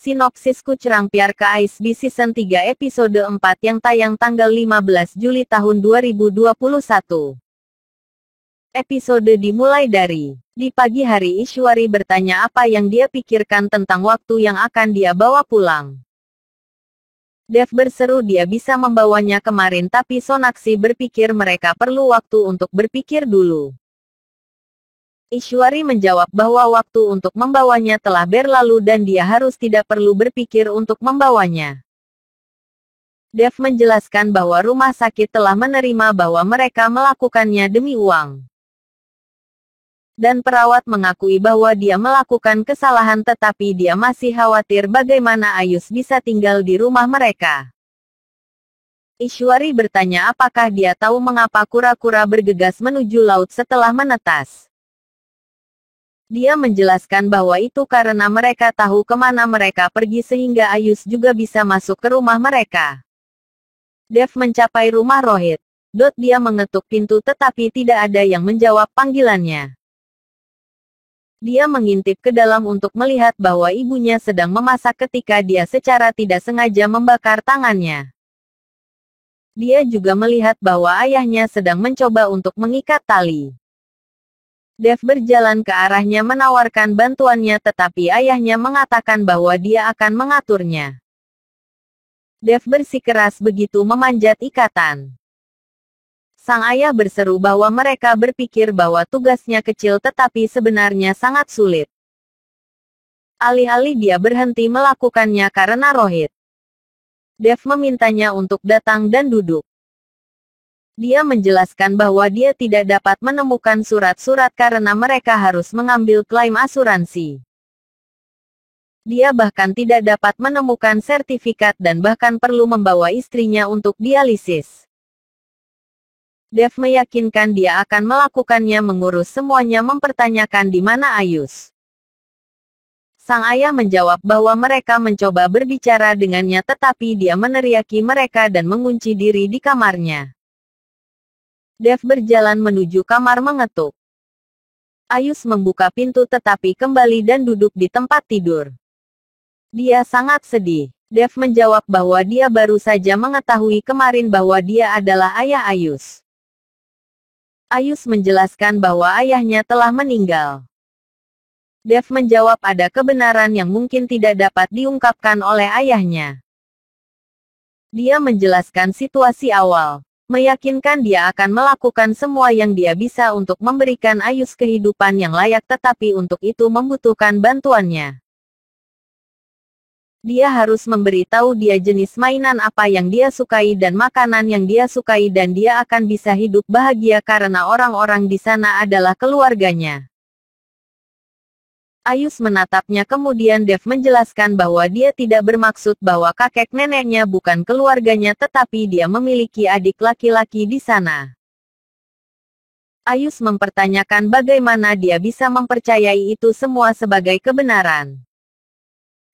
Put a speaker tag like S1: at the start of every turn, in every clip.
S1: Sinopsis Kucerang Piar ke AISB Season 3 Episode 4 yang tayang tanggal 15 Juli tahun 2021. Episode dimulai dari, di pagi hari Ishwari bertanya apa yang dia pikirkan tentang waktu yang akan dia bawa pulang. Dev berseru dia bisa membawanya kemarin tapi Sonakshi berpikir mereka perlu waktu untuk berpikir dulu. Ishwari menjawab bahwa waktu untuk membawanya telah berlalu dan dia harus tidak perlu berpikir untuk membawanya. Dev menjelaskan bahwa rumah sakit telah menerima bahwa mereka melakukannya demi uang. Dan perawat mengakui bahwa dia melakukan kesalahan tetapi dia masih khawatir bagaimana Ayus bisa tinggal di rumah mereka. Ishwari bertanya apakah dia tahu mengapa kura-kura bergegas menuju laut setelah menetas. Dia menjelaskan bahwa itu karena mereka tahu kemana mereka pergi sehingga Ayus juga bisa masuk ke rumah mereka. Dev mencapai rumah Rohit. Dia mengetuk pintu tetapi tidak ada yang menjawab panggilannya. Dia mengintip ke dalam untuk melihat bahwa ibunya sedang memasak ketika dia secara tidak sengaja membakar tangannya. Dia juga melihat bahwa ayahnya sedang mencoba untuk mengikat tali. Dev berjalan ke arahnya menawarkan bantuannya tetapi ayahnya mengatakan bahwa dia akan mengaturnya. Dev bersikeras begitu memanjat ikatan. Sang ayah berseru bahwa mereka berpikir bahwa tugasnya kecil tetapi sebenarnya sangat sulit. Alih-alih dia berhenti melakukannya karena Rohit. Dev memintanya untuk datang dan duduk. Dia menjelaskan bahwa dia tidak dapat menemukan surat-surat karena mereka harus mengambil klaim asuransi. Dia bahkan tidak dapat menemukan sertifikat dan bahkan perlu membawa istrinya untuk dialisis. Dev meyakinkan dia akan melakukannya mengurus semuanya mempertanyakan di mana Ayus. Sang ayah menjawab bahwa mereka mencoba berbicara dengannya tetapi dia meneriaki mereka dan mengunci diri di kamarnya. Dev berjalan menuju kamar mengetuk. Ayus membuka pintu tetapi kembali dan duduk di tempat tidur. Dia sangat sedih. Dev menjawab bahwa dia baru saja mengetahui kemarin bahwa dia adalah ayah Ayus. Ayus menjelaskan bahwa ayahnya telah meninggal. Dev menjawab ada kebenaran yang mungkin tidak dapat diungkapkan oleh ayahnya. Dia menjelaskan situasi awal. Meyakinkan dia akan melakukan semua yang dia bisa untuk memberikan Ayus kehidupan yang layak tetapi untuk itu membutuhkan bantuannya. Dia harus memberitahu dia jenis mainan apa yang dia sukai dan makanan yang dia sukai dan dia akan bisa hidup bahagia karena orang-orang di sana adalah keluarganya. Ayus menatapnya kemudian Dev menjelaskan bahwa dia tidak bermaksud bahwa kakek neneknya bukan keluarganya tetapi dia memiliki adik laki-laki di sana. Ayus mempertanyakan bagaimana dia bisa mempercayai itu semua sebagai kebenaran.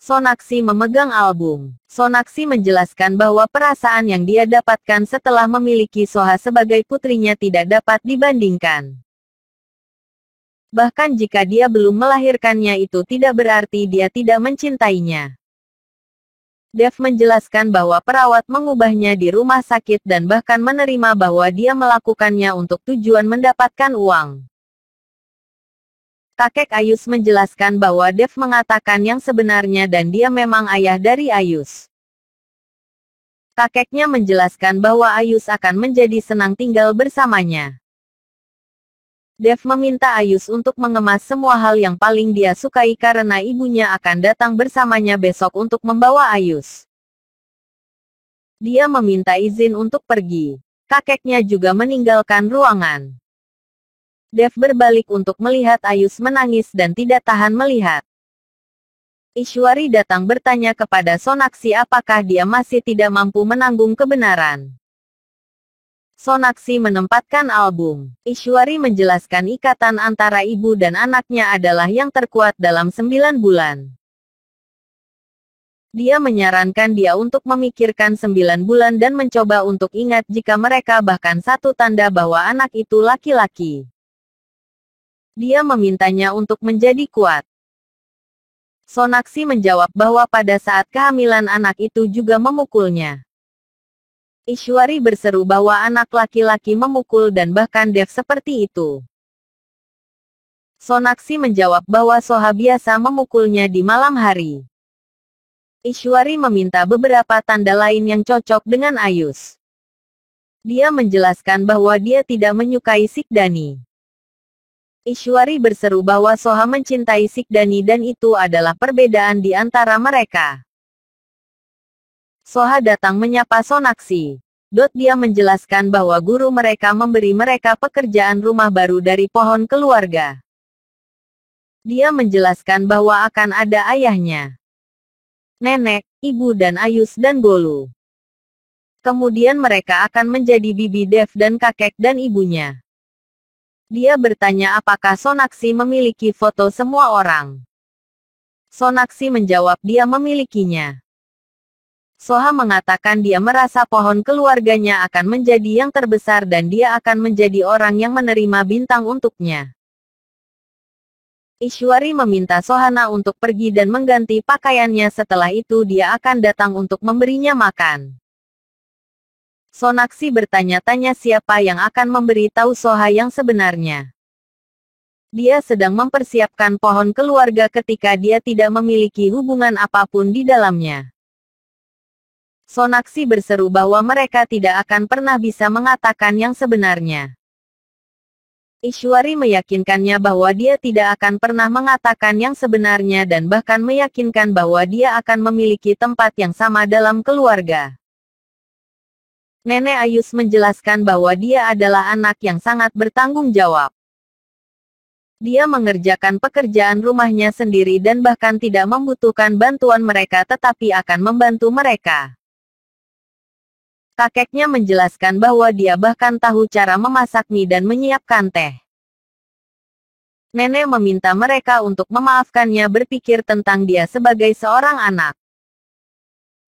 S1: Sonakshi memegang album. Sonakshi menjelaskan bahwa perasaan yang dia dapatkan setelah memiliki Soha sebagai putrinya tidak dapat dibandingkan. Bahkan jika dia belum melahirkannya itu tidak berarti dia tidak mencintainya. Dev menjelaskan bahwa perawat mengubahnya di rumah sakit dan bahkan menerima bahwa dia melakukannya untuk tujuan mendapatkan uang. Kakek Ayus menjelaskan bahwa Dev mengatakan yang sebenarnya dan dia memang ayah dari Ayus. Kakeknya menjelaskan bahwa Ayus akan menjadi senang tinggal bersamanya. Dev meminta Ayus untuk mengemas semua hal yang paling dia sukai karena ibunya akan datang bersamanya besok untuk membawa Ayus. Dia meminta izin untuk pergi. Kakeknya juga meninggalkan ruangan. Dev berbalik untuk melihat Ayus menangis dan tidak tahan melihat. Ishwari datang bertanya kepada Sonakshi apakah dia masih tidak mampu menanggung kebenaran. Sonakshi menempatkan album. Ishwari menjelaskan ikatan antara ibu dan anaknya adalah yang terkuat dalam 9 bulan. Dia menyarankan dia untuk memikirkan 9 bulan dan mencoba untuk ingat jika mereka bahkan satu tanda bahwa anak itu laki-laki. Dia memintanya untuk menjadi kuat. Sonakshi menjawab bahwa pada saat kehamilan anak itu juga memukulnya. Ishwari berseru bahwa anak laki-laki memukul dan bahkan Dev seperti itu. Sonakshi menjawab bahwa Soha biasa memukulnya di malam hari. Ishwari meminta beberapa tanda lain yang cocok dengan Ayush. Dia menjelaskan bahwa dia tidak menyukai Sikdani. Ishwari berseru bahwa Soha mencintai Sikdani dan itu adalah perbedaan di antara mereka. Soha datang menyapa Sonakshi. Dia menjelaskan bahwa guru mereka memberi mereka pekerjaan rumah baru dari pohon keluarga. Dia menjelaskan bahwa akan ada ayahnya, nenek, ibu dan Ayush dan Golu. Kemudian mereka akan menjadi bibi Dev dan kakek dan ibunya. Dia bertanya apakah Sonakshi memiliki foto semua orang. Sonakshi menjawab dia memilikinya. Soha mengatakan dia merasa pohon keluarganya akan menjadi yang terbesar dan dia akan menjadi orang yang menerima bintang untuknya. Ishwari meminta Sohana untuk pergi dan mengganti pakaiannya, setelah itu dia akan datang untuk memberinya makan. Sonakshi bertanya-tanya siapa yang akan memberi tahu Soha yang sebenarnya. Dia sedang mempersiapkan pohon keluarga ketika dia tidak memiliki hubungan apapun di dalamnya. Sonakshi berseru bahwa mereka tidak akan pernah bisa mengatakan yang sebenarnya. Ishwari meyakinkannya bahwa dia tidak akan pernah mengatakan yang sebenarnya dan bahkan meyakinkan bahwa dia akan memiliki tempat yang sama dalam keluarga. Nenek Ayush menjelaskan bahwa dia adalah anak yang sangat bertanggung jawab. Dia mengerjakan pekerjaan rumahnya sendiri dan bahkan tidak membutuhkan bantuan mereka tetapi akan membantu mereka. Kakeknya menjelaskan bahwa dia bahkan tahu cara memasak mie dan menyiapkan teh. Nenek meminta mereka untuk memaafkannya berpikir tentang dia sebagai seorang anak.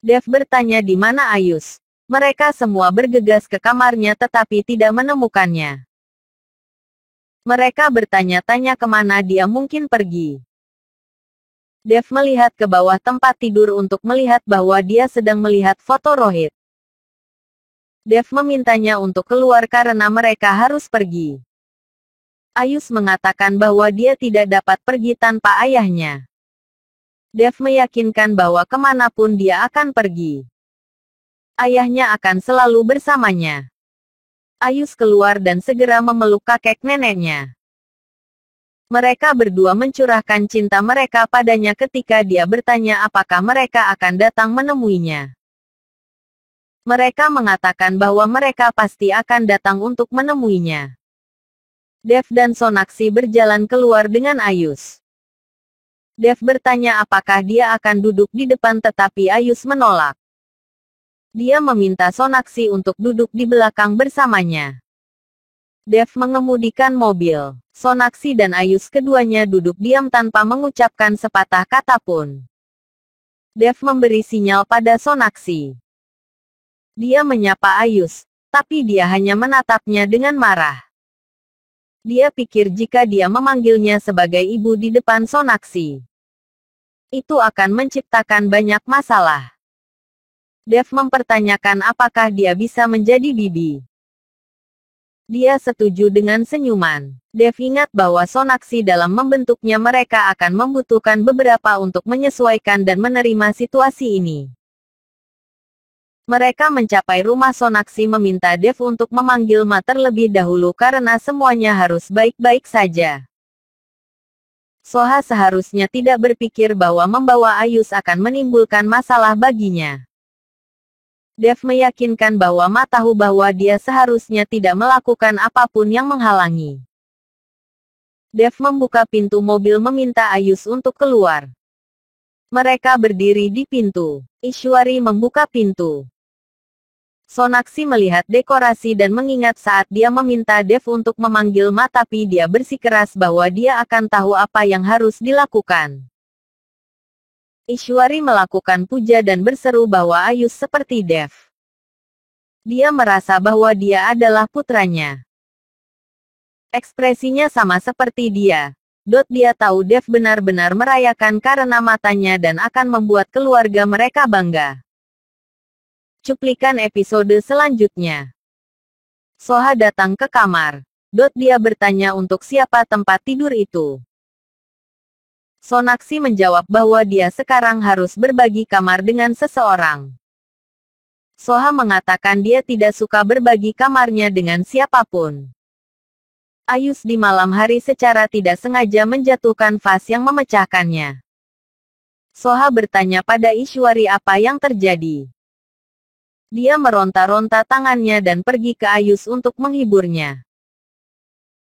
S1: Dev bertanya di mana Ayush. Mereka semua bergegas ke kamarnya tetapi tidak menemukannya. Mereka bertanya-tanya kemana dia mungkin pergi. Dev melihat ke bawah tempat tidur untuk melihat bahwa dia sedang melihat foto Rohit. Dev memintanya untuk keluar karena mereka harus pergi. Ayush mengatakan bahwa dia tidak dapat pergi tanpa ayahnya. Dev meyakinkan bahwa kemanapun dia akan pergi, ayahnya akan selalu bersamanya. Ayush keluar dan segera memeluk kakek neneknya. Mereka berdua mencurahkan cinta mereka padanya ketika dia bertanya apakah mereka akan datang menemuinya. Mereka mengatakan bahwa mereka pasti akan datang untuk menemuinya. Dev dan Sonakshi berjalan keluar dengan Ayush. Dev bertanya apakah dia akan duduk di depan tetapi Ayush menolak. Dia meminta Sonakshi untuk duduk di belakang bersamanya. Dev mengemudikan mobil. Sonakshi dan Ayush keduanya duduk diam tanpa mengucapkan sepatah kata pun. Dev memberi sinyal pada Sonakshi. Dia menyapa Ayush, tapi dia hanya menatapnya dengan marah. Dia pikir jika dia memanggilnya sebagai ibu di depan Sonakshi, itu akan menciptakan banyak masalah. Dev mempertanyakan apakah dia bisa menjadi bibi. Dia setuju dengan senyuman. Dev ingat bahwa Sonakshi dalam membentuknya mereka akan membutuhkan beberapa untuk menyesuaikan dan menerima situasi ini. Mereka mencapai rumah Sonakshi meminta Dev untuk memanggil Ma terlebih dahulu karena semuanya harus baik-baik saja. Soha seharusnya tidak berpikir bahwa membawa Ayush akan menimbulkan masalah baginya. Dev meyakinkan bahwa Ma tahu bahwa dia seharusnya tidak melakukan apapun yang menghalangi. Dev membuka pintu mobil meminta Ayush untuk keluar. Mereka berdiri di pintu. Ishwari membuka pintu. Sonakshi melihat dekorasi dan mengingat saat dia meminta Dev untuk memanggil Ma tapi dia bersikeras bahwa dia akan tahu apa yang harus dilakukan. Ishwari melakukan puja dan berseru bahwa Ayush seperti Dev. Dia merasa bahwa dia adalah putranya. Ekspresinya sama seperti dia. Dia tahu Dev benar-benar merayakan karena matanya dan akan membuat keluarga mereka bangga. Cuplikan episode selanjutnya. Soha datang ke kamar. Dia bertanya untuk siapa tempat tidur itu. Sonakshi menjawab bahwa dia sekarang harus berbagi kamar dengan seseorang. Soha mengatakan dia tidak suka berbagi kamarnya dengan siapapun. Ayus di malam hari secara tidak sengaja menjatuhkan vas yang memecahkannya. Soha bertanya pada Ishwari apa yang terjadi. Dia meronta-ronta tangannya dan pergi ke Ayus untuk menghiburnya.